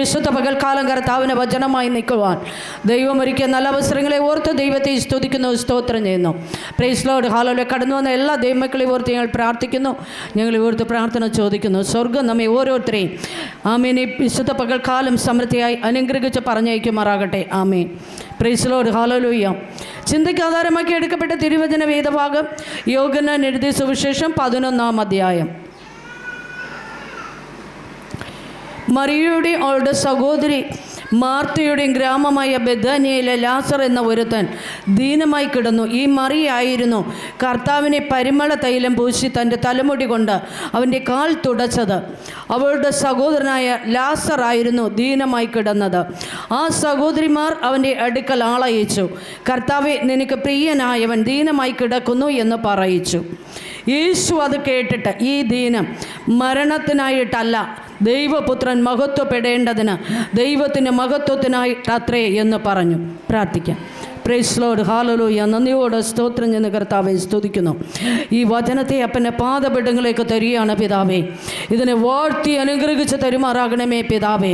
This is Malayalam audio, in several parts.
വിശുദ്ധ പകൽക്കാലം കർത്താവിൻ്റെ വചനമായി നിൽക്കുവാൻ ദൈവം ഒരുക്കിയ നല്ല അവസരങ്ങളെ ഓർത്ത് ദൈവത്തെ സ്തുതിക്കുന്നു, സ്തോത്രം ചെയ്യുന്നു. Praise Lord. ഹല്ലേലൂയ. കടന്നു വന്ന എല്ലാ ദൈവമക്കളെ ഓർത്ത് ഞങ്ങൾ പ്രാർത്ഥിക്കുന്നു, ഞങ്ങൾ ഓർത്ത് പ്രാർത്ഥന ചോദിക്കുന്നു. സ്വർഗ്ഗം നമ്മെ ഓരോരുത്തരെയും ആമേൻ ഈ വിശുദ്ധ പകൽക്കാലം സമൃദ്ധിയായി അനുഗ്രഹിച്ച് പറഞ്ഞയക്കുമാറാകട്ടെ. ആമേൻ. Praise Lord. ഹല്ലേലൂയ. ചിന്തയ്ക്ക് ആധാരമാക്കി എടുക്കപ്പെട്ട തിരുവചന വേദഭാഗം യോഹന്നാൻ എഴുതിയ സുവിശേഷം 11-ാം അധ്യായം. മറിയയുടെയും അവളുടെ സഹോദരി മാർത്തയുടെയും ഗ്രാമമായ ബെഥാനിയയിലെ ലാസർ എന്ന ഒരുത്തൻ ദീനമായി കിടന്നു. ഈ മറിയായിരുന്നു കർത്താവിനെ പരിമള തൈലം പൂശി തൻ്റെ തലമുടി കൊണ്ട് അവൻ്റെ കാൽ തുടച്ചത്. അവളുടെ സഹോദരനായ ലാസർ ആയിരുന്നു ദീനമായി കിടന്നത്. ആ സഹോദരിമാർ അവൻ്റെ അടുക്കൽ ആളയച്ചു. കർത്താവെ, നിനക്ക് പ്രിയനായവൻ ദീനമായി കിടക്കുന്നു എന്ന് പറയിച്ചു. യേശു അത് കേട്ടിട്ട്, ഈ ദീനം മരണത്തിനായിട്ടല്ല, ദൈവപുത്രൻ മഹത്വപ്പെടേണ്ടതിന് ദൈവത്തിൻ്റെ മഹത്വത്തിനായിട്ടത്രേ എന്ന് പറഞ്ഞു. പ്രാർത്ഥിക്കാം. Praise Lord. ഹല്ലേലൂയ. നന്ദിയോടെ സ്തോത്രം ചെയ്യുന്ന കർത്താവെ സ്തുതിക്കുന്നു. ഈ വചനത്തെ അപ്പൻ്റെ പാദപീഠങ്ങളിലേക്ക് തരികയാണ് പിതാവേ. ഇതിനെ വാഴ്ത്തി അനുഗ്രഹിച്ച് തരുമാറാകണമേ പിതാവേ.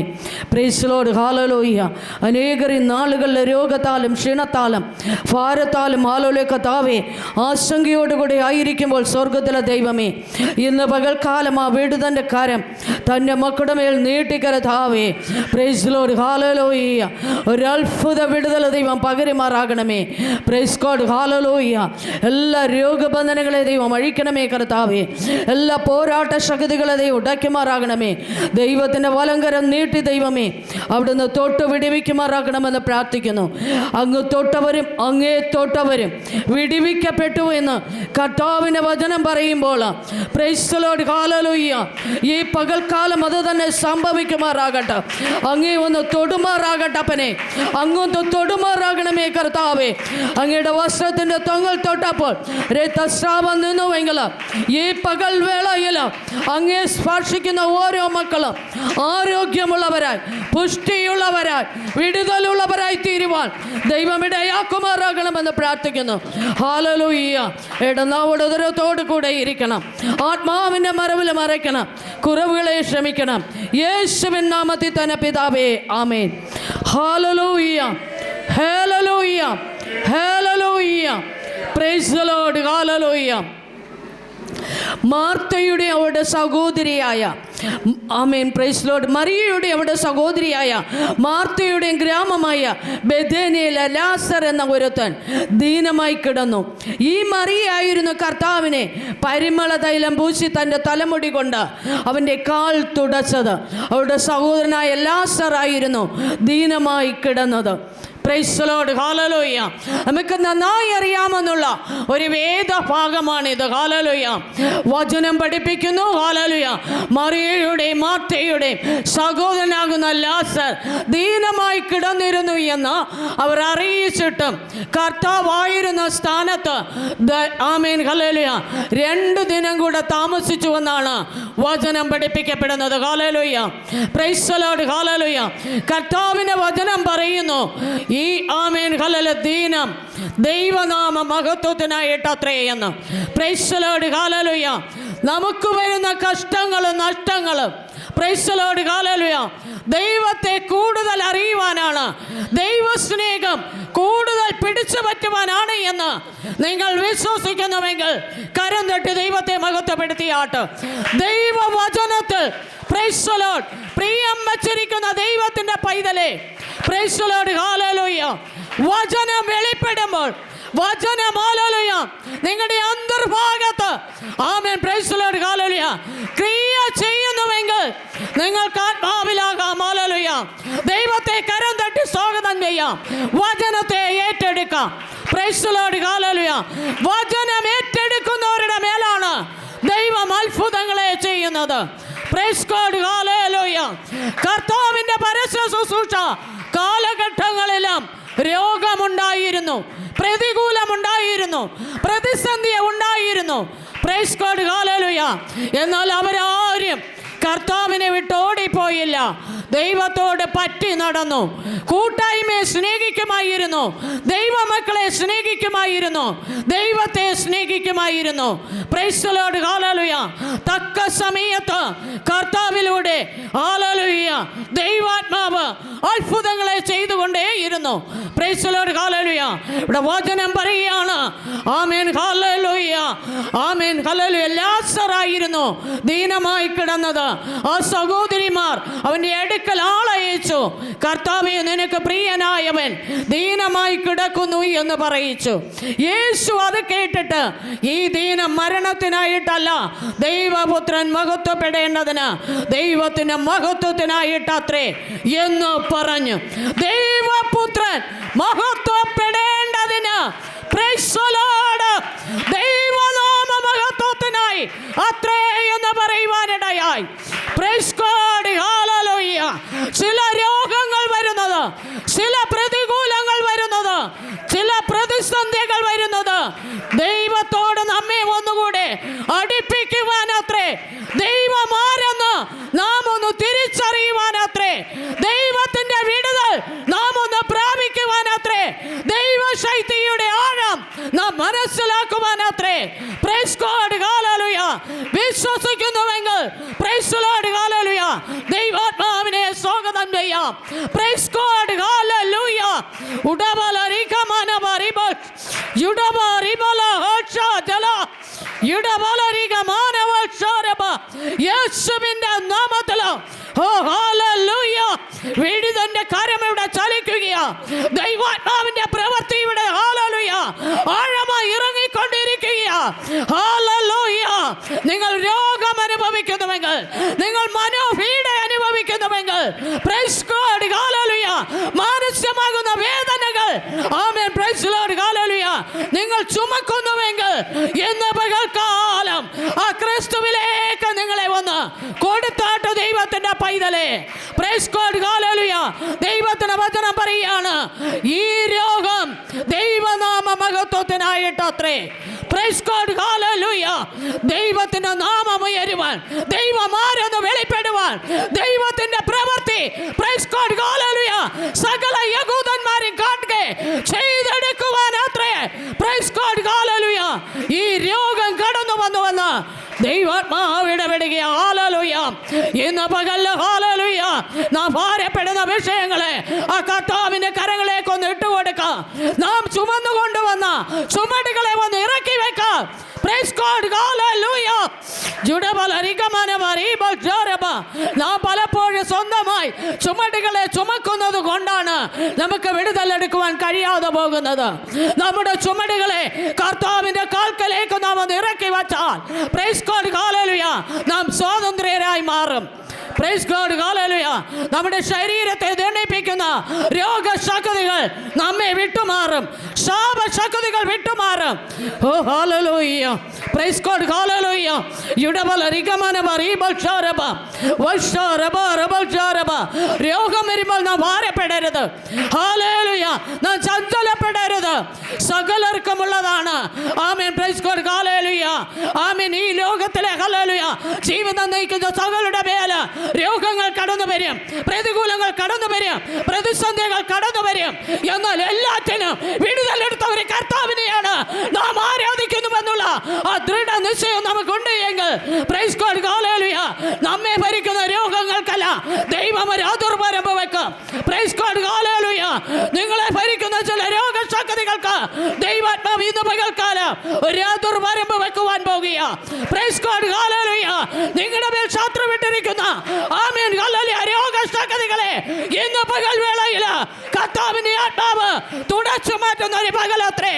Praise Lord. ഹല്ലേലൂയ. അനേകർ ഈ നാളുകളിലെ രോഗത്താലും ക്ഷീണത്താലും ഭാരത്താലും ഹല്ലേലൂയ കർത്താവേ ആശങ്കയോടുകൂടി ആയിരിക്കുമ്പോൾ സ്വർഗത്തിലെ ദൈവമേ, ഇന്ന് പകൽക്കാലം ആ വിടുതൻ്റെ കരം തൻ്റെ മക്കളുടെ മേൽ നീട്ടിക്കരതാവേ. Praise Lord. ഹല്ലേലൂയ. ഒരു അത്ഭുത വിടുതൽ ദൈവം പകരുമാറാകണമേ. Price God. ഹല്ലേലൂയ. എല്ലാ രോഗബന്ധനങ്ങളെ ദൈവം അഴിക്കണമേ കർത്താവേ. എല്ലാ പോരാട്ട ശക്തികളെ ദൈവം ഉടയ്ക്കുമാറാകണമേ. ദൈവത്തിൻ്റെ വലങ്കരം നീട്ടി ദൈവമേ അവിടുന്ന് തൊട്ട് വിടിവിക്കുമാറാകണമെന്ന് പ്രാർത്ഥിക്കുന്നു. അങ്ങ് തൊട്ടവരും അങ്ങേ തൊട്ടവരും വിടിവിക്കപ്പെട്ടു എന്ന് കർത്താവിൻ്റെ വചനം പറയുമ്പോൾ പ്രൈസ് ലോർഡ്. ഹല്ലേലൂയ. ഈ പകൽക്കാലം അത് തന്നെ സംഭവിക്കുമാറാകട്ടെ. അങ്ങേ ഒന്ന് തൊടുമാറാകട്ടെ അപ്പനെ. അങ്ങൊന്ന് തൊടുമാറാകണമേ കർത്താവേ. അങ്ങയുടെ വസ്ത്രത്തിൻ്റെ തൊങ്ങൽ തൊട്ടപ്പോൾ രക്തസ്രാവം നിന്നുവെങ്കിൽ ഈ പകൽ വേളയിൽ അങ്ങേ സ്പർശിക്കുന്ന ഓരോ മക്കളും ആരോഗ്യമുള്ളവരായി, പുഷ്ടിയുള്ളവരായി, വിടുതലുള്ളവരായി തീരുവാൻ ദൈവം ഇടയാക്കുമാറാകണമെന്ന് പ്രാർത്ഥിക്കുന്നു. ഹല്ലേലൂയ. ഇടനാവോട് ഉദരത്തോടു കൂടെ ഇരിക്കണം. ആത്മാവിൻ്റെ മറവിൽ മറയ്ക്കണം. കുറവുകളെ ക്ഷമിക്കണം. യേശുവിൻ നാമത്തിൽ തന്നെ പിതാവേ. ആമേൻ. ഹല്ലേലൂയ. ഹല്ലേലൂയ. ഹല്ലേലൂയ. Praise the Lord. ഹല്ലേലൂയ. മാർത്തയുടെ അവരുടെ സഹോദരിയായ ആമേൻ പ്രൈസ് ലോർഡ് മറിയയുടെ അവരുടെ സഹോദരിയായ മാർത്തയുടെയും ഗ്രാമമായ ബെഥാനിയയിലെ ലാസർ എന്ന ഒരുത്തൻ ദീനമായി കിടന്നു. ഈ മറിയായിരുന്നു കർത്താവിനെ പരിമള തൈലം പൂശി തൻ്റെ തലമുടി കൊണ്ട് അവൻ്റെ കാൽ തുടച്ചത്. അവരുടെ സഹോദരനായ ലാസർ ആയിരുന്നു ദീനമായി കിടന്നത്. Praise Lord. ഹല്ലേലൂയ. നമുക്ക് നന്നായി അറിയാമെന്നുള്ള ഒരു വേദഭാഗമാണിത്. ഹല്ലേലൂയ. വചനം പഠിപ്പിക്കുന്നു. ഹല്ലേലൂയ. മറിയയുടെയും മാർത്തയുടെയും സഹോദരനാകുന്ന ലാസർ ദീനമായി കിടന്നിരുന്നു എന്ന് അവർ അറിയിച്ചിട്ടും കർത്താവായിരുന്ന സ്ഥാനത്ത് ആമേൻ ഹല്ലേലൂയ 2 ദിനം കൂടെ താമസിച്ചു എന്നാണ് വചനം പഠിപ്പിക്കപ്പെടുന്നത്. ഹല്ലേലൂയ. Praise Lord. ഹല്ലേലൂയ. കർത്താവിൻ്റെ വചനം പറയുന്നു, ഈ ആമേൻ ഹല്ലേലൂയ ദീനം ദൈവനാമ മഹത്വത്തിനായിട്ടത്രേ എന്ന്. Praise Lord. ഹല്ലേലൂയ. നമുക്ക് വരുന്ന കഷ്ടങ്ങളും നഷ്ടങ്ങളും പ്രൈസ് ലോർഡ് ഹല്ലേലൂയ ദൈവത്തെ കൂടുതൽ അറിയുവാനാണ്, ദൈവസ്നേഹം കൂടുതൽ പിടിച്ചു പറ്റുവാനാണ് എന്ന് നിങ്ങൾ വിശ്വസിക്കുന്നുവെങ്കിൽ കരം തട്ടി ദൈവത്തെ മഹത്വപ്പെടുത്തിയാട്ട്. ദൈവവചനത്തിൽ പ്രൈസ് ലോർഡ് പ്രിയം വച്ചിരിക്കുന്ന ദൈവത്തിൻ്റെ പൈതലേ, പ്രൈസ് ലോർഡ് ഹല്ലേലൂയ വചനം വെളിപ്പെടുമ്പോൾ, വചനം ഹല്ലേലൂയ നിങ്ങളുടെ അന്തർഭാഗത്ത് ആമേൻ പ്രൈസ് ലോർഡ് ഹല്ലേലൂയ ക്രിയ ചെയ്യുന്നുവെങ്കിൽ നിങ്ങൾക്ക് ആത്മാവിലാകാം. ഹല്ലേലൂയ. ദൈവത്തെ കരം തട്ടി സ്വാഗതം ചെയ്യാം. വചനത്തെ ഏറ്റെടുക്കാം. Praise Lord hallelujah. വചനം ഏറ്റെടുക്കുന്നവരുടെ മേലാണ് ദൈവം അത്ഭുതങ്ങളെ ചെയ്യുന്നത്. Price God. ഹല്ലേലൂയ. കർത്താവിൻ്റെ പരസ്യ ശുശ്രൂഷ കാലഘട്ടങ്ങളെല്ലാം രോഗമുണ്ടായിരുന്നു, പ്രതികൂലമുണ്ടായിരുന്നു, പ്രതിസന്ധി ഉണ്ടായിരുന്നു. Price God. ഹല്ലേലൂയ. എന്നാൽ അവരാരും കർത്താവിനെ വിട്ടോടിപ്പോയില്ല. ദൈവത്തോട് പറ്റി നടന്നു. കൂട്ടായ്മയെ സ്നേഹിക്കുമായിരുന്നു. ദൈവമക്കളെ സ്നേഹിക്കുമായിരുന്നു. ദൈവത്തെ സ്നേഹിക്കുമായിരുന്നു. Praise the Lord. ഹല്ലേലൂയ. തക്ക സമയത്ത് കർത്താവിലൂടെ ഹല്ലേലൂയ ദൈവാത്മാവ് അത്ഭുതങ്ങളെ ചെയ്തുകൊണ്ടേയിരുന്നു. Praise the Lord. ഹല്ലേലൂയ. ഇവിടെ വചനം പറയുകയാണ്. ആമേൻ. ഹല്ലേലൂയ. ആമേൻ. ഹല്ലേലൂയ. ലാസറായിരുന്നു ദീനമായി കിടന്നത്. ആ സഹോദരിമാർ അവൻ്റെ അടുക്കൽ ആളയച്ചു. കർത്താവേ, നിനക്ക് പ്രിയനായവൻ ദീനമായി കിടക്കുന്നു എന്ന് പറയിച്ചു. യേശു അത് കേട്ടിട്ട് ഈ ദീനം മരണത്തിനായിട്ടല്ല, ദൈവപുത്രൻ മഹത്വപ്പെടേണ്ടതിന്, ദൈവത്തിൻ്റെ മഹത്വത്തിനായിട്ടത്രേ എന്ന് പറഞ്ഞു. ദൈവപുത്രൻ മഹത്വപ്പെടേണ്ടതിന്, പ്രൈസ് ദി ലോർഡ്, ദൈവനാമ മഹത്വത്തിനായി അത്രേ എന്ന് പറയുവാനിടയായി. Price God. ഹല്ലേലൂയ. ചില രോഗങ്ങൾ വരുന്നത്, ചില പ്രതികൂലങ്ങൾ വരുന്നത്, ചില പ്രതിസന്ധികൾ വരുന്നത് ദൈവത്തോട് നമ്മെ ഒന്നുകൂടെ അടുപ്പിക്കുവാനത്രേ, ദൈവമാരെന്ന് നാം ഒന്ന് തിരിച്ചറിയുവാനത്രേ, ദൈവത്തിൻ്റെ വിടുതൽ നാം ഒന്ന് പ്രാപിക്കുവാനത്രേ, ദൈവശക്തിയുടെ ആഴം നാം മനസ്സിലാക്കുവാനത്രേ. Praise God. ഹല്ലേലൂയ. വിശ്വസിക്കുന്നുവെങ്കിൽ പ്രൈസ് ദി ലോർഡ്. ഹല്ലേലൂയ. ദൈവാത്മാവിനെ സ്വാഗതം ചെയ്യാം. Praise God. ഹല്ലേലൂയ. ഉടബലരികമന ബരിബൽ യുടബരിബല ഹോഷ ജല യുടബലരികമന വൽഷരബ യേശുവിന്റെ നാമത്തിൽ ഓ ഹല്ലേലൂയ വിടുതലിന്റെ കരം ഇവിടെ ചലിക്കുകയാ. ദൈവാത്മാവിന്റെ പ്രവൃത്തി ഇവിടെ ഹല്ലേലൂയ ആഴമായി ഇറങ്ങിക്കൊണ്ടിരിക്കുകയാ. ഹല്ലേലൂയ. നിങ്ങൾ രോഗം അനുഭവിക്കുന്നുവെങ്കിൽ, നിങ്ങൾ മനോപീഡ അനുഭവിക്കുന്നുവെങ്കിൽ, പ്രൈസ് ഗോഡ്. ഹല്ലേലൂയ. മാനസികമാകുന്ന വേദനകൾ, ആമേൻ, പ്രൈസ് ദി ലോർഡ്. ഹല്ലേലൂയ. നിങ്ങൾ ചുമക്കുന്നുവെങ്കിൽ ഇന്ന് പകൽക്കാലം ആ ക്രിസ്തുവിലേക്ക് നിങ്ങളെ ഒന്ന് കൊടുത്താട്ട് ദൈവത്തിന്റെ പൈതലേ. Praise God. ഹല്ലേലൂയ. ദൈവത്തിന്റെ വചനം പറയുകയാണ്, ഈ രോഗം ദൈവനാമ മഹത്വത്തിനായിട്ടത്രേ. Praise God. ഹല്ലേലൂയ. ദൈവത്തിന്റെ നാമം ഉയരുവാൻ, ദൈവമാരെന്ന് വെളിപ്പെടുവാൻ, ദൈവത്തിന്റെ പ്രവൃത്തി, പ്രൈസ് ഗോഡ്. ഹല്ലേലൂയ, സകല യഹൂദന്മാരെ കാട്ടുകെ ചെയ്തെടുക്കുവാനത്രേ. Praise God. ഹല്ലേലൂയ. ഈ രോഗം കടന്നു വന്നുവെന്ന് ദൈവാത്മാവ് ഇടപെടുകയാ. ഹല്ലേലൂയ. ഇന്ന് പകല് ഹല്ലേലൂയ നാം ഭാരപ്പെടുന്ന വിഷയങ്ങളെ ആ കർത്താവിന്റെ കരങ്ങളിലേക്ക് ഒന്ന് ഇട്ടുകൊടുക്കാം. നാം ചുമന്നുകൊണ്ടുവന്ന ചുമടുകളെ ഒന്ന് ഇറക്കി വെക്കാം. Price God. ഹല്ലേലൂയ. നാം പലപ്പോഴും സ്വന്തമായി ചുമടുകളെ ചുമക്കുന്നത് കൊണ്ടാണ് നമുക്ക് വിടുതലെടുക്കുവാൻ കഴിയാതെ പോകുന്നത്. നമ്മുടെ ചുമടുകളെ കർത്താവിന്റെ കാൽക്കലേക്ക് നാം ഒന്ന് ഇറക്കി വച്ചാൽ, പ്രൈസ് ഗോഡ്. ഹല്ലേലൂയ, നാം സ്വാതന്ത്ര്യരായി മാറും. Praise God. ഹല്ലേലൂയ. നമ്മുടെ ശരീരത്തെ ദണ്ഡിപ്പിക്കുന്ന രോഗശക്തികൾ നമ്മെ വിട്ടുമാറും, ശാപശക്തികൾ വിട്ടുമാറും. ഓ ഹല്ലേലൂയ. Praise God. ഹല്ലേലൂയ. രോഗം വരുമ്പോൾ നാം ഭാരപ്പെടരുത്. ഹല്ലേലൂയ. നാം ചഞ്ചലപ്പെടരുത്. സകലർക്കുമുള്ളതാണ്. ആമേൻ. Praise God. ഹല്ലേലൂയ. ആമേൻ. ഈ ലോകത്തിലെ ഹല്ലേലൂയ ജീവിതം നയിക്കുന്ന സകലരുടെ മേൽ രോഗങ്ങൾ കടന്നു വരും, പ്രതികൂലങ്ങൾ കടന്നു വരും, പ്രതിസന്ധികൾ കടന്നു വരും. എന്നാൽ എല്ലാറ്റിനും വിടുതലെടുത്ത ഒരു കർത്താവിനെയാണ് നാം ആരാധിക്കുന്നുവെന്നുള്ള ആ ദൃഢ നിശ്ചയം നമുക്കുണ്ട് എങ്കിൽ, പ്രൈസ് ഗോഡ്. ഹല്ലേലൂയ, നമ്മെ ഭരിക്കുന്ന രോഗങ്ങൾക്കല്ല ദൈവം ഒരു അതിർവരമ്പ് വെക്കും. Price God. ഹല്ലേലൂയ. നിങ്ങളെ ഭരിക്കുന്ന ചില രോഗശക്തികൾക്ക് ദൈവാത്മാവ് ഇന്ന് പകൽക്കാലം ഒരു അതിർവരമ്പ് വെക്കുവാൻ പോകുക. Price God. ഹല്ലേലൂയ. നിങ്ങളുടെ മേൽ ശത്രു വിട്ടിരിക്കുന്ന, ആമേൻ, ഹല്ലേലൂയ, രോഗശക്തികളെ ഇന്ന് പകൽ വേളയിൽ കർത്താവിന്റെ ആത്മാവ് തുടച്ചു മാറ്റുന്ന ഒരു പകലത്രേ.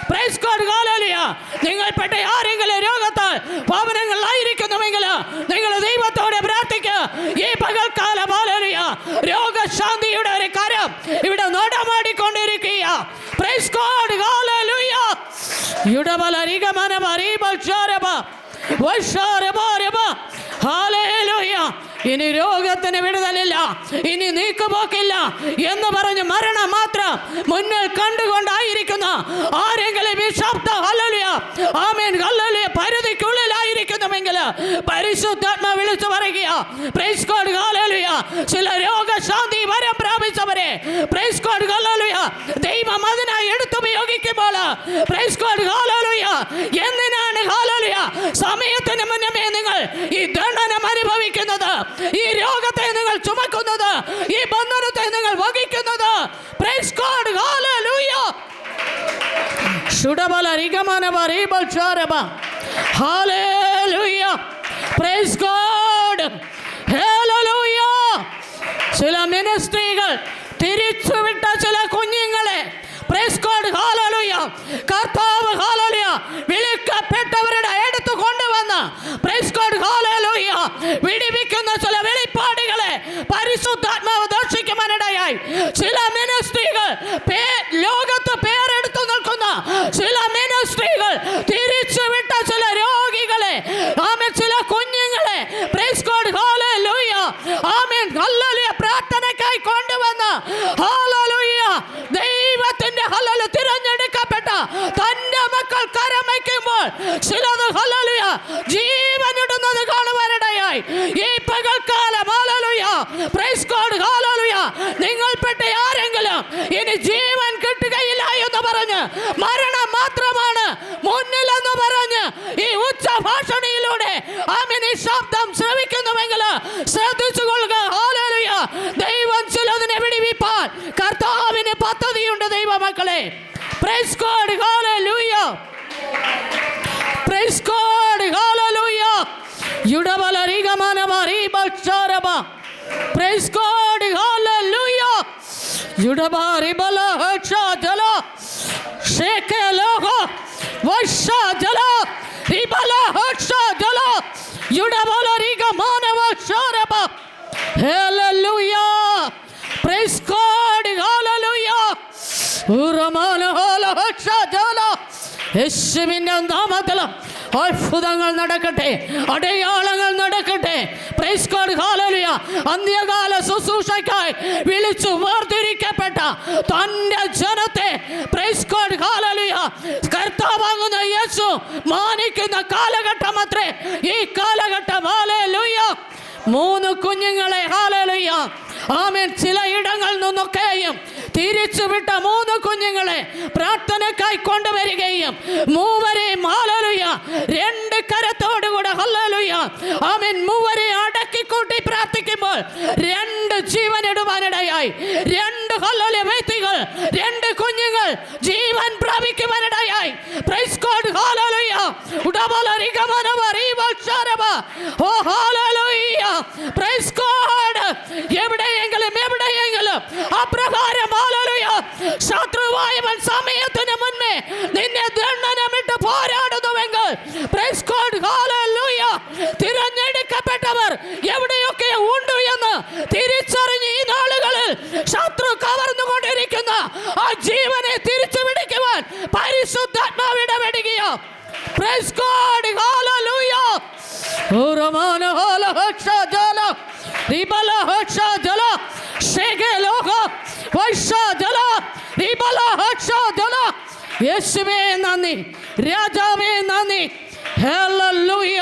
Praise God. ഹല്ലേലൂയ. നിങ്ങൾപ്പെട്ട ആരെങ്കിലും രോഗത്താൽ ഭവനങ്ങളിലായിരിക്കുന്നുവെങ്കിൽ നിങ്ങൾ ദൈവത്തോടെ പ്രാർത്ഥിക്കുക. ഈ പകൽക്കാലം ഹല്ലേലൂയ രോഗശാന്തിയുടെ ഒരു കരം ഇവിടെ നടമാടിക്കൊണ്ടിരിക്കുക. Praise God. ഹല്ലേലൂയ. ഹല്ലേലൂയ. ഇനി രോഗത്തിന് വിടുതലില്ല, ഇനി നീക്കുപോക്കില്ല എന്ന് പറഞ്ഞ് മരണം മാത്രം മുന്നിൽ കണ്ടുകൊണ്ടായിരിക്കുന്ന ആരെങ്കിലും ഈ ശബ്ദ ഹല്ലേലൂയ, ആമേൻ, ഹല്ലേലൂയ പരിധിക്കുള്ളിലായിരിക്കുന്ന പ്രാർത്ഥിക്കുന്നുവെങ്കിൽ പരിശുദ്ധാത്മ വിളിച്ചു പറയുക, പ്രൈസ് ഗോഡ് ഹല്ലേലൂയ. ചില രോഗശാന്തി വരം പ്രാപിച്ചവരെ പ്രൈസ് ഗോഡ് ഹല്ലേലൂയ ദൈവം അതിനായി എടുത്തുപയോഗിക്കുമ്പോൾ പ്രൈസ് ഗോഡ് ഹല്ലേലൂയ. എന്തിനാണ് ഹല്ലേലൂയ സമയത്തിന് മുന്നമേ നിങ്ങൾ ഈ ദണ്ഡനം അനുഭവിക്കുന്നത്, ഈ രോഗത്തെ നിങ്ങൾ ചുമക്കുന്നത്, ഈ ബന്ധനത്തെ നിങ്ങൾ വഹിക്കുന്നത്? പ്രൈസ് ഗോഡ് ഹല്ലേലൂയ. ശുഡബല റിഗമനബ റിബൽ ചാരബ ഹല്ലേലൂയ. പ്രൈസ് ഗോഡ് ഹല്ലേലൂയ. ചില മിനിസ്ട്രികൾ തിരിച്ചുവിട്ട ചില കുഞ്ഞുങ്ങളെ പ്രൈസ് ഗോഡ് ഹല്ലേലൂയ കർത്താവ് ഹല്ലേലൂയ വിളിക്കപ്പെട്ടവരുടെ അടുത്ത് കൊണ്ടുവന്ന് പ്രൈസ് ഗോഡ് ഹല്ലേലൂയ വിടിവിക്കുന്ന ചില വെളിപ്പാടുകളെ പരിശുദ്ധാത്മാവ് ദർശിക്കുവാനിടയായി. ചില മിനിസ്ട്രികൾ ലോകത്ത് പേരെടുത്തു നിൽക്കുന്ന ചില മിനിസ്ട്രികൾ തിരിച്ചുവിട്ട ചില രോഗികളെ, ആമേൻ, ചില കുഞ്ഞുങ്ങളെ പ്രൈസ് ഗോഡ് ഹല്ലേലൂയ ആമേൻ ഹല്ലേലൂയ പ്രാർത്ഥനയ്ക്കായി കൊണ്ടുവന്ന് ഹല്ലേലൂയ ദൈവത്തിന്റെ ഹല്ലേലൂയ തിരഞ്ഞെടുക്കപ്പെട്ട തന്റെ മക്കൾ കരമയ്ക്കുമ്പോൾ ചിലത് ഹല്ലേലൂയ ജീവനിടുന്നത് കാണുവാനിടയായി. ഈ പകൽക്കാലം ഹല്ലേലൂയ പ്രൈസ് ഗോഡ് ഹല്ലേലൂയ നിങ്ങൾപ്പെട്ട ആരെങ്കിലും ഇനി ജീവൻ കിട്ടുകയില്ല എന്ന് പറഞ്ഞ് മരണം മാത്രമാണ് മുന്നിലെന്ന് പറഞ്ഞ് ഈ ഉച്ചഭാഷണിയിലൂടെ ആമേൻ ഈ ശബ്ദം ശ്രവിക്കുന്നുവെങ്കിൽ ശ്രദ്ധിച്ചുകൊള്ളുക. ഹല്ലേലൂയ ദൈവം ചിലതിനെ വിടിവിപ്പാൻ കർത്താവിന് പദ്ധതിയുണ്ട് ദൈവമക്കളെ. പ്രൈസ് ഗോഡ് ഹല്ലേലൂയ. പ്രൈസ് ഗോഡ് ഹല്ലേലൂയ. യുഡബല റിഗമനബ റിബൽ ചാരബ. പ്രൈസ് ഗോഡ് ഹല്ലേലൂയ. യുഡബ റിബല ഹക്ഷ ജല ഷേകെ ലോഹ വശ ജല റിബല ഹക്ഷ ജല യുഡബല റിഗമനബ ചാരബ. ഹല്ലേലൂയ. പ്രൈസ് ഗോഡ് ഹല്ലേലൂയ. ഉറമാന ഹല ഹക്ഷ ജല യേശുവിന്റെ നാമത്തിൽ അത്ഭുതങ്ങൾ നടക്കട്ടെ, അടയാളങ്ങൾ നടക്കട്ടെ. പ്രൈസ് ഗോഡ് ഹല്ലേലൂയ. അന്ത്യകാല ശുശ്രൂഷയ്ക്കായി വിളിച്ചു വേർതിരിക്കപ്പെട്ട തന്റെ ജനത്തെ പ്രൈസ് ഗോഡ് ഹല്ലേലൂയ കർത്താവാകുന്ന യേശു മാനിക്കുന്ന കാലഘട്ടം അത്രേ ഈ കാലഘട്ടം. ഹല്ലേലൂയ. 3 കുഞ്ഞുങ്ങളെ ഹല്ലേലൂയ ആമേൻ ചില ഇടങ്ങളിൽ നിന്നൊക്കെയും തിരിച്ചുവിട്ട 3 കുഞ്ഞുങ്ങളെ പ്രാർത്ഥനയ്ക്കായി കൊണ്ടുവരികയും മൂവരെയും ഹല്ലേലൂയ 2 കരത്തോടുകൂടെ ഹല്ലേലൂയ ആമേൻ മൂവരെ അടക്കിക്കൂട്ടി പ്രാർത്ഥിക്കുമ്പോൾ 2 ജീവനിടുവാനിടയായി. 2 ഹല്ലേലൂയ വ്യക്തികൾ, 2 കുഞ്ഞുങ്ങൾ ജീവൻ പ്രാപിക്കുവാനിടയായി. പ്രൈസ് ഗോഡ് ഹല്ലേലൂയ. ഉടബല റിഗമനബ റിബൽ ചാരബ. ഓ ഹല്ലേലൂയ. Praise God. എവിടെയെങ്കിലും അപ്രകാരം ഹല്ലേലൂയ ശത്രുവായവൻ സമയത്തിന് മുന്നേ നിന്നെ ദണ്ഡനമിട്ട് പോരാടുന്നുവെങ്കിൽ പ്രൈസ് ഗോഡ് ഹല്ലേലൂയ തിരഞ്ഞെടുക്കപ്പെട്ടവർ എവിടെയൊക്കെ ഉണ്ട് എന്ന് തിരിച്ചറിഞ്ഞ് ഈ നാളുകളിൽ ശത്രു കവർന്നുകൊണ്ടിരിക്കുന്ന ആ ജീവനെ തിരിച്ചു പിടിക്കുവാൻ പരിശുദ്ധാത്മാവ് ഇടപെടുകയോ. പ്രൈസ് ഗോഡ് ഹല്ലേലൂയ. ഉറമാന ഹല ഹക്ഷ ജല റിബല ഹക്ഷ ജല ഷേകെ ലോഹ വശ ജല റിബല ഹക്ഷ ജല. യേശുവേ നന്ദി, രാജാവേ നന്ദി. ഹല്ലേലൂയ.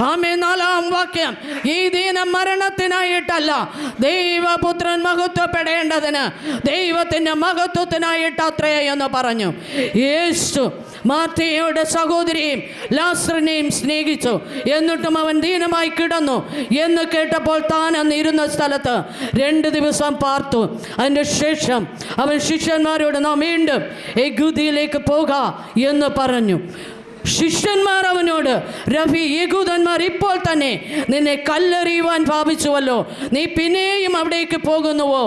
ആമേൻ. 4-ാം വാക്യം. ഈ ദിനം മരണത്തിനായിട്ടല്ല, ദൈവപുത്രൻ മഹത്വപ്പെടേണ്ടതിന് ദൈവത്തിൻ്റെ മഹത്വത്തിനായിട്ട് അത്രേ എന്ന് പറഞ്ഞു. യേശു മാർത്തയുടെ സഹോദരിയെയും ലാസറിനെയും സ്നേഹിച്ചു. എന്നിട്ടും അവൻ ദീനമായി കിടന്നു എന്ന് കേട്ടപ്പോൾ താൻ അന്ന് ഇരുന്ന സ്ഥലത്ത് 2 ദിവസം പാർത്തു. അതിൻ്റെ ശേഷം അവൻ ശിഷ്യന്മാരോട് നാം വീണ്ടും യെഹൂദയിലേക്ക് പോക എന്ന് പറഞ്ഞു. ശിഷ്യന്മാർ അവനോട്, രവി, യഹൂദന്മാർ ഇപ്പോൾ തന്നെ നിന്നെ കല്ലെറിയുവാൻ ഭാവിച്ചുവല്ലോ, നീ പിന്നെയും അവിടേക്ക് പോകുന്നുവോ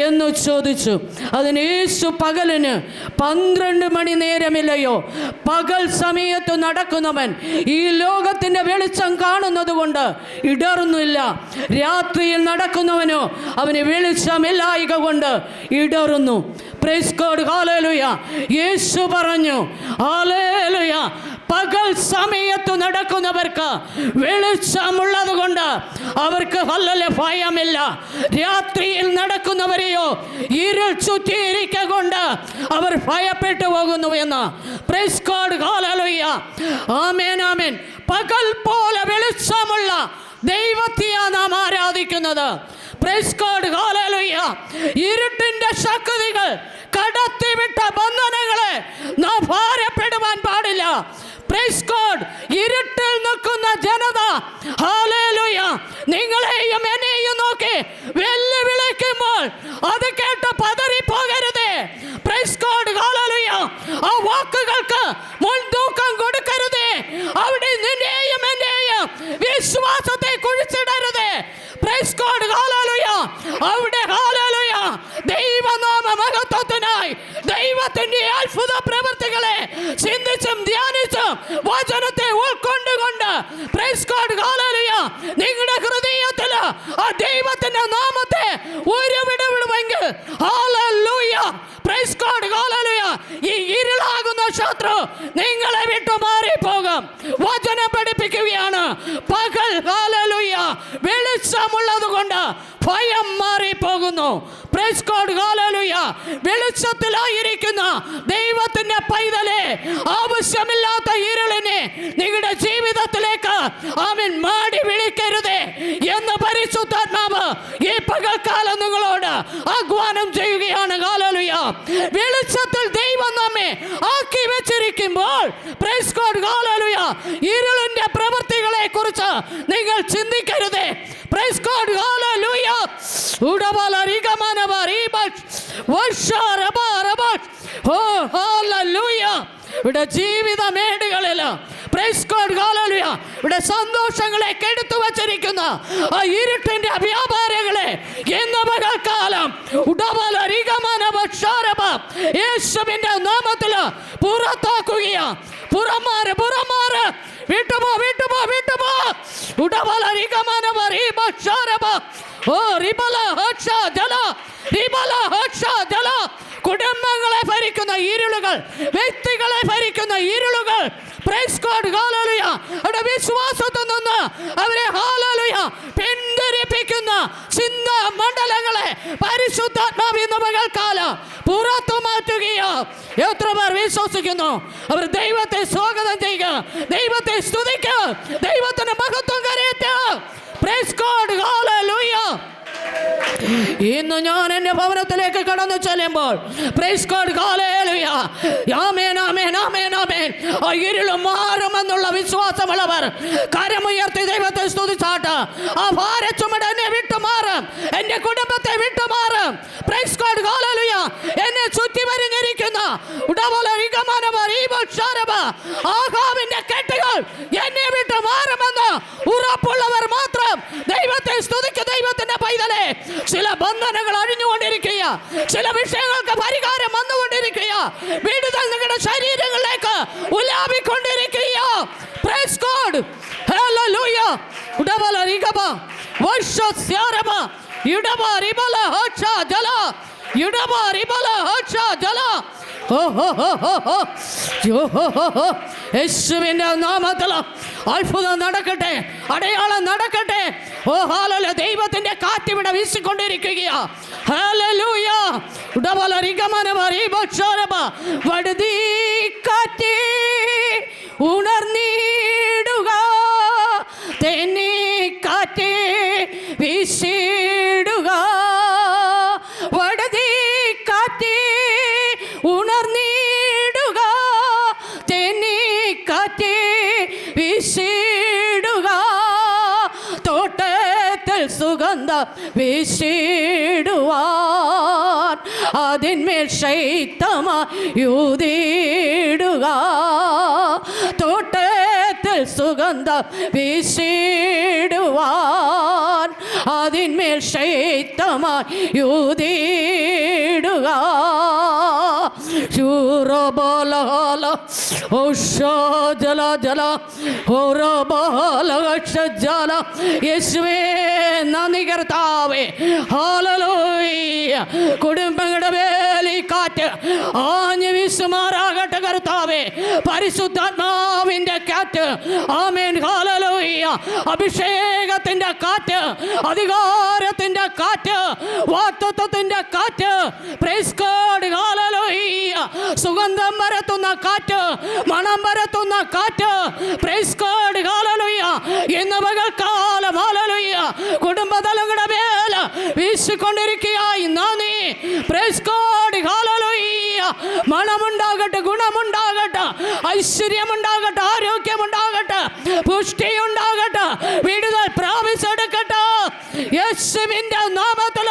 എന്ന് ചോദിച്ചു. അതിന് യേശു, പകലിന് 12 മണി നേരമില്ലയോ? പകൽ സമയത്ത് നടക്കുന്നവൻ ഈ ലോകത്തിൻ്റെ വെളിച്ചം കാണുന്നത് കൊണ്ട് ഇടറുന്നില്ല. രാത്രിയിൽ നടക്കുന്നവനോ അവന് വെളിച്ചമില്ലായ്ക കൊണ്ട് ഇടറുന്നു. പ്രൈസ് ഗോഡ് ഹല്ലേലൂയ. യേശു പറഞ്ഞു, ഹല്ലേലൂയ, പകൽ സമയത്ത് നടക്കുന്നവർക്ക് വെളിച്ചമുള്ളത് കൊണ്ട് അവർക്ക് ഭയമില്ല. രാത്രിയിൽ നടക്കുന്നവരെയോ ഇരുൾ ചുറ്റിയിരിക്കൊണ്ട് അവർ ഭയപ്പെട്ടു പോകുന്നു എന്ന്. പ്രൈസ് ഗോഡ്, ഹല്ലേലൂയ, ആമേൻ, ആമേൻ. പകൽ പോലെ വെളിച്ചമുള്ള ദൈവത്തെയാണ് നാം ആരാധിക്കുന്നത്. Price God, hallelujah. ഇരുട്ടിന്റെ ശക്തികൾ കടത്തിവിട്ട ബന്ധനങ്ങളെ നാം ഭാരപ്പെടുവാൻ പാടില്ല. Praise God. ഇരുട്ടിൽ നിൽക്കുന്ന ജനത, ഹല്ലേലൂയ, നിങ്ങളെയും എന്നെയും നോക്കി വെല്ലുവിളിക്കുമ്പോൾ അത് കേട്ട് പതറിപ്പോകരുതേ. Price God, hallelujah. ആ വാക്കുകൾക്ക് മുൻതൂക്കം കൊടുക്കരുതേ. അവിടെ നിന്നെയും എന്നെയും വിശ്വാസത്തെ കുഴിച്ചിടരുതേ. പ്രൈസ് ഗോഡ്, ഹല്ലേലൂയ. അവിടെ, ഹല്ലേലൂയ, ദൈവനാമ മഹത്വത്തിനായി ദൈവത്തിന്റെ അത്ഭുത പ്രവൃത്തികളെ ചിന്തിച്ചും ധ്യാനിച്ചും വചനത്തെ ഉൾക്കൊണ്ടുകൊണ്ട്, പ്രൈസ് ഗോഡ്, ഹല്ലേലൂയ, നിങ്ങളുടെ ഹൃദയത്തിൽ ആ ദൈവത്തിന്റെ നാമത്തെ ഉരുവിടുമെങ്കിൽ, ഹല്ലേലൂയ, പ്രൈസ് ഗോഡ്, ഹല്ലേലൂയ, ഈ ഇരുളാകുന്ന ശത്രു നിങ്ങളെ വിട്ടു മാറിപ്പോകും. വചനം പഠിപ്പിക്കുകയാണ്. പകൽ, ഹല്ലേലൂയ, വെളിച്ചമുള്ളത് കൊണ്ട് ഭയം മാറിപ്പോകുന്നു. പ്രൈസ് ഗോഡ്, ഹല്ലേലൂയ. വെളിച്ചത്തിലായിരിക്കുന്ന ദൈവത്തിന്റെ പൈതലെ, ആവശ്യമില്ലാത്ത ഇരുളിനെ നിങ്ങളുടെ ജീവിതത്തിലേക്ക് ആമേൻ മാടി വിളിക്കരുതേ എന്ന് പരിശുദ്ധാത്മാവ് ഈ പകൽക്കാലം നിങ്ങളോട് ആഹ്വാനം ചെയ്യുകയാണ്. ഹല്ലേലൂയ. വെളിച്ചത്തിൽ ദൈവം നമ്മെ ആക്കി വെച്ചിരിക്കുമ്പോൾ, പ്രൈസ് ഗോഡ്, ഹല്ലേലൂയ, ഇരുളിന്റെ പ്രവൃത്തികളെ കുറിച്ച് നിങ്ങൾ ചിന്തിക്കരുതേ. Price God, hallelujah. ഇവിടെ ജീവിതമേടുകളിൽ, പ്രൈസ് ഗോഡ്, ഹല്ലേലൂയ, ഇവിടെ സന്തോഷങ്ങളെ കെടുത്തു വച്ചിരിക്കുന്ന ആ ഇരുട്ടിന്റെ വ്യാപാരികളെ ഇന്ന് പകൽക്കാലം യേശുവിന്റെ നാമത്തിൽ പുറത്താക്കുകയാ. പുറമാറ്, പുറമാറ്, വിട്ടുപോ, വിട്ടുപോ, വിട്ടുപോ. കുടുംബങ്ങളെ ഭരിക്കുന്ന ഇരുളുകൾ, വ്യക്തികളെ ഭരിക്കുന്ന ഇരുളുകൾ, പ്രൈസ് ഗോഡ്, ഹല്ലേലൂയ, അവരുടെ വിശ്വാസത്തിൽ നിന്ന് അവരെ, ഹല്ലേലൂയ, പിന്തിരിപ്പിക്കുന്ന ചിന്താ മണ്ഡലങ്ങളെ പരിശുദ്ധാത്മാവ് ഇന്ന് പകൽക്കാലം പുറത്തു മാറ്റുകയോ. എത്ര പേർ വിശ്വസിക്കുന്നു? അവർ ദൈവത്തെ സ്വാഗതം ചെയ്യുക, ദൈവത്തെ സ്തുതിക്കുക, ദൈവത്തിന് മഹത്വം കരയറ്റുക. Price God, hallelujah. ഇന്ന് ഞാൻ എന്റെ ഭവനത്തിലേക്ക് കടന്നു ചെല്ലുമ്പോൾ, പ്രൈസ് ഗോഡ്, ഹല്ലേലൂയ, ആമേൻ, ആമേൻ, ആമേൻ, ആമേൻ, ആ ഇരുൾ മാറുമെന്നുള്ള വിശ്വാസമുള്ളവർ കരമുയർത്തി ദൈവത്തെ സ്തുതിച്ചാട്ട്. ആ ഭാരച്ചുമട് എന്നെ വിട്ടുമാറും, എന്റെ കുടുംബത്തെ വിട്ടുമാറും. Price God, hallelujah. എന്നെ ചുറ്റി വരിഞ്ഞിരിക്കുന്ന ആഹാബിന്റെ കെട്ടുകൾ എന്നെ വിട്ടു മാറുമെന്ന് ഉറപ്പുള്ളവർ മാത്രം ദൈവത്തെ സ്തുതിക്കുക. ദൈവത്തിന്റെ പൈതലെ, ചില ബന്ധനങ്ങൾ അഴിഞ്ഞുകൊണ്ടിരിക്കുക, ചില വിഷയങ്ങൾക്ക് പരിഹാരം വന്നുകൊണ്ടിരിക്കുക, വിടുതൽ നിങ്ങളുടെ ശരീരങ്ങളിലേക്ക് ഉലാവിക്കൊണ്ടിരിക്കുക. പ്രൈസ് ഗോഡ്, ഹല്ലേലൂയ. ഉടബല റിഗബ വർഷസ്യാരബ യുടബ റിബല ഹച്ച ജല യുടബ റിബല ഹച്ച ജല. യേശുവിന്റെ നാമത്തിൽ അത്ഭുതം നടക്കട്ടെ, അടയാളം നടക്കട്ടെ. ഓ ഹല്ലേലൂയ. ദൈവത്തിന്റെ കാറ്റിവിടെ വീശിക്കൊണ്ടിരിക്കുകയാ. ഹല്ലേലൂയ. വടുതി കാറ്റ് ഉണർന്നിടുക, തെന്നി കാറ്റ് വീശിടുക. വടുതി കാറ്റ് ഉണർന്നിടുക, തെന്നി കാറ്റ് വീശിടുക. തോട്ടത്തിൽ സുഗന്ധം വീശിടുവാൻ അതിന്മേൽ ശൈത്യമായൂതിടുക. തോട്ടത്തിൽ സുഗന്ധം വീശിടുവാൻ അതിന്മേൽ ശൈത്യമായൂതിടുക. ശൂരബലഹല ജല ജല ജല. യേശുവേ നന്ദി കർത്താവേ, ഹല്ലേലൂയ. കുടുംബങ്ങളുടെ വേലി കാറ്റ് ആഞ്ഞു വീശുമാറാകട്ടെ കർത്താവേ. പരിശുദ്ധാത്മാവിന്റെ ആമേൻ ഹല്ലേലൂയ. അഭിഷേകത്തിന്റെ കാറ്റ്, അധികാരത്തിന്റെ കാറ്റ്, വാഗ്ദത്തത്തിന്റെ കാറ്റ്, പ്രൈസ് ഗോഡ് ഹല്ലേലൂയ. സുഗന്ധം പരത്തുന്ന കാറ്റ്, മണം പരത്തുന്ന കാറ്റ്, പ്രൈസ് ഗോഡ് ഹല്ലേലൂയ. ഇന്ന് പകൽക്കാലം ഹല്ലേലൂയ കുടുംബതലങ്ങളുടെ മേൽ വീശിക്കൊണ്ടിരിക്കുകയായി നന്ദി. പ്രൈസ് ഗോഡ് ഹല്ലേലൂയ. മണമുണ്ടാകട്ടെ, ഗുണമുണ്ടാകട്ടെ, ഐശ്വര്യമുണ്ടാകട്ടെ, ആരോഗ്യമുണ്ടാകട്ടെ, പുഷ്ടിയുണ്ടാകട്ടെ, വിടുതൽ പ്രാപിച്ചെടുക്കട്ടെ യേശുവിന്റെ നാമത്തിൽ.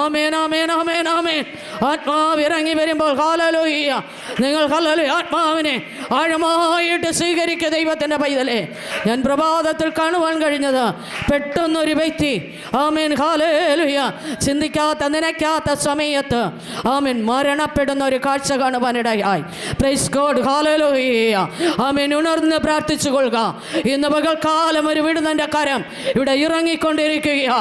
ആമേൻ ആമേൻ ആമേൻ ആമേൻ. ആത്മാവ് ഇറങ്ങി വരുമ്പോൾ ഹല്ലേലൂയ നിങ്ങൾ ഹല്ലേലൂയ ആത്മാവിനെ ആഴമായിട്ട് സ്വീകരിക്കുക ദൈവത്തിൻ്റെ പൈതലേ. ഞാൻ പ്രഭാതത്തിൽ കാണുവാൻ കഴിഞ്ഞത് പെട്ടെന്നൊരു വ്യക്തി ആമേൻ ഹല്ലേലൂയ ചിന്തിക്കാത്ത നനയ്ക്കാത്ത സമയത്ത് ആമേൻ മരണപ്പെടുന്ന ഒരു കാഴ്ച കാണുവാനിടയായി. പ്രൈസ് ഗോഡ് ഹല്ലേലൂയ. ആമേൻ ഉണർന്ന് പ്രാർത്ഥിച്ചു കൊള്ളുക. ഇന്ന് പകൽക്കാലം ഒരു വിടുതലിൻ്റെ കരം ഇവിടെ ഇറങ്ങിക്കൊണ്ടിരിക്കുക.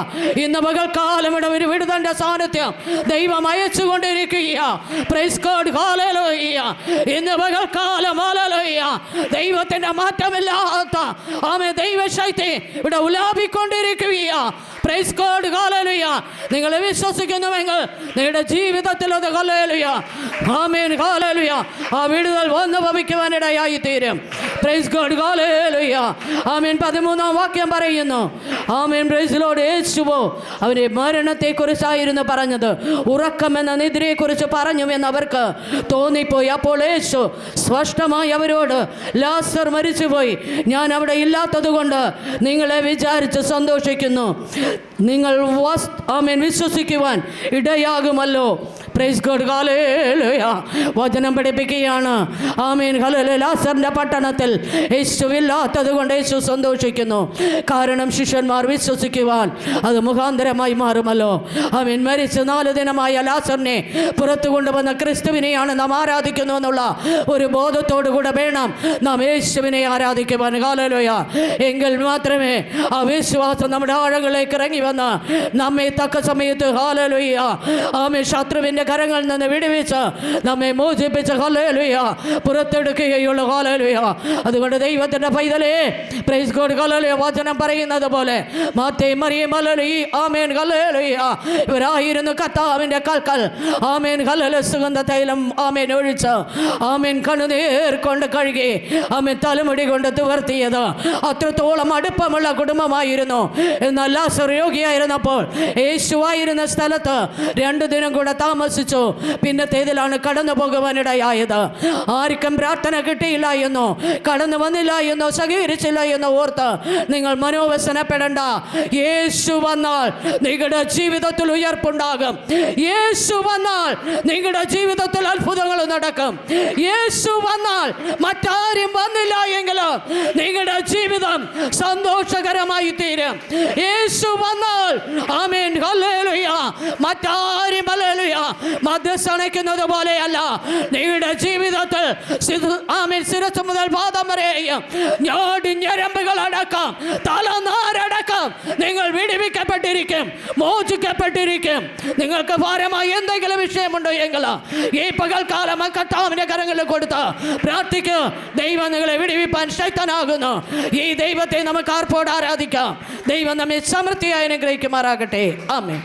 ഇന്ന് പകൽക്കാലം ഇവിടെ ഒരു വിടുതലിൻ്റെ സാന്നിധ്യം ദൈവം അയച്ചുകൊണ്ടിരിക്കുക. Price God hallelujah. ഇന്ന് പകൽക്കാലം ഹല്ലേലൂയ ദൈവത്തിന്റെ മാറ്റമില്ലാത്ത ആമേൻ ദൈവശക്തി ഇവിടെ ഉലാപിക്കൊണ്ടിരിക്കുക. Price God hallelujah. നിങ്ങൾ വിശ്വസിക്കുന്നുവെങ്കിൽ നിങ്ങളുടെ ജീവിതത്തിൽ അത് ഹല്ലേലൂയ ആമേൻ ഹല്ലേലൂയ ആ വിടുതൽ വന്നു ഭവിക്കുവാനിടയായി തീരും. പ്രൈസ് ഗോഡ് ഹല്ലേലൂയ. ആമേൻ 13-ാം വാക്യം പറയുന്നു ആമേൻ പ്രൈസ് ലോർഡ്. യേശുവോ അവരെ മരണത്തെക്കുറിച്ചായിരുന്നു പറഞ്ഞത്, ഉറക്കമെന്ന നിദ്രയെക്കുറിച്ച് പറഞ്ഞുവെന്ന് അവർക്ക് തോന്നിപ്പോയി. അപ്പോൾ യേശു സ്പഷ്ടമായി അവരോട്, ലാസർ മരിച്ചുപോയി, ഞാൻ അവിടെ ഇല്ലാത്തത് കൊണ്ട് നിങ്ങളെ വിചാരിച്ച് സന്തോഷിക്കുന്നു. നിങ്ങൾ ആമേൻ വിശ്വസിക്കുവാൻ ഇടയാകുമല്ലോ. Price God hallelujah. വചനം പഠിപ്പിക്കുകയാണ് ആമേൻ ഹല്ലേലൂയ. ലാസറിന്റെ പട്ടണത്തിൽ യേശുവില്ലാത്തത് കൊണ്ട് യേശു സന്തോഷിക്കുന്നു. കാരണം ശിഷ്യന്മാർ വിശ്വസിക്കുവാൻ അത് മുഖാന്തരമായി മാറുമല്ലോ. ആമേൻ മരിച്ച് 4 ദിനമായ ലാസറിനെ പുറത്തു കൊണ്ടുവന്ന ക്രിസ്തുവിനെയാണ് നാം ആരാധിക്കുന്നു എന്നുള്ള ഒരു ബോധത്തോടു കൂടെ വേണം നാം യേശുവിനെ ആരാധിക്കുവാൻ. ഹല്ലേലൂയ. എങ്കിൽ മാത്രമേ ആ വിശ്വാസം നമ്മുടെ ആഴങ്ങളിലേക്ക് ഇറങ്ങി വന്ന് നമ്മെ തക്ക സമയത്ത് ഹല്ലേലൂയ ആമേൻ ശത്രുവിൻ്റെ കരങ്ങളിൽ നിന്ന് വിടുവിച്ച് നമ്മെ മോചിപ്പിച്ച് ഹല്ലേലൂയ പുറത്തെടുക്കുകയുള്ളൂ. ഹല്ലേലൂയ. അതുകൊണ്ട് ദൈവത്തിൻ്റെ പൈതലേ പ്രൈസ് ഗോഡ് ഹല്ലേലൂയ. വചനം പറയുന്നത് പോലെ മാർത്തയും മറിയയും ഹല്ലേലൂയ ആമേൻ ഹല്ലേലൂയ ഇവരായിരുന്നു കർത്താവിൻ്റെ കാൽക്കൽ ആമേൻ ഹല്ലേലൂയ സുഗന്ധ തൈലം ആമേൻ ഒഴിച്ച് ആമേൻ കണ്ണുനീർ കൊണ്ട് കഴുകി ആമേൻ തലമുടി കൊണ്ട് തുവർത്തിയത്. അത്രത്തോളം അടുപ്പമുള്ള കുടുംബമായിരുന്നു. എന്നാൽ ലാസർ രോഗിയായിരുന്നപ്പോൾ യേശുവായിരുന്ന സ്ഥലത്ത് 2 ദിനം കൂടെ താമസിച്ചു. പിന്നത്തേതിലാണ് കടന്നു പോകുവാനിടയായത്. ആർക്കും പ്രാർത്ഥന കിട്ടിയില്ല എന്നോ കടന്നു വന്നില്ല എന്നോ സഹകരിച്ചില്ല എന്നോ ഓർത്ത് നിങ്ങൾ മനോവ്യസനപ്പെടേണ്ട. യേശു വന്നാൽ നിങ്ങളുടെ ജീവിതത്തിൽ ഉയർപ്പുണ്ടാകും. യേശു വന്നാൽ നിങ്ങളുടെ ജീവിതത്തിൽ അത്ഭുതങ്ങൾ നടക്കും. യേശു വന്നാൽ മറ്റാരും വന്നില്ല എങ്കിലും നിങ്ങളുടെ ജീവിതം സന്തോഷകരമായി തീരും. യേശു വന്നാൽ ആമേൻ ഹല്ലേലൂയ മറ്റാരും ഹല്ലേലൂയ മധ്യസ്ഥണിക്കുന്നത് പോലെയല്ല. നിങ്ങളുടെ ജീവിതത്തിൽ ആമേൻ ശിരസ്സ് മുതൽ പാദം വരെയും ഞരമ്പുകൾ അടക്കം തലനാരടക്കം നിങ്ങൾ വിടുവിക്കപ്പെട്ടിരിക്കും, മോചിക്കപ്പെട്ടിരിക്കും. നിങ്ങൾക്ക് ഭാരമായി എന്തെങ്കിലും വിഷയമുണ്ടോ എങ്കിൽ ഈ പകൽക്കാലം കർത്താവിന്റെ കരങ്ങളിൽ കൊടുത്ത് പ്രാർത്ഥിക്കുക. ദൈവം നിങ്ങളെ വിടുവിപ്പാൻ ശക്തനാകുന്നു. ഈ ദൈവത്തെ നമുക്ക് ആർപ്പോട് ആരാധിക്കാം. ദൈവം നമ്മെ സമൃദ്ധിയായി അനുഗ്രഹിക്കുമാറാകട്ടെ. ആമേൻ.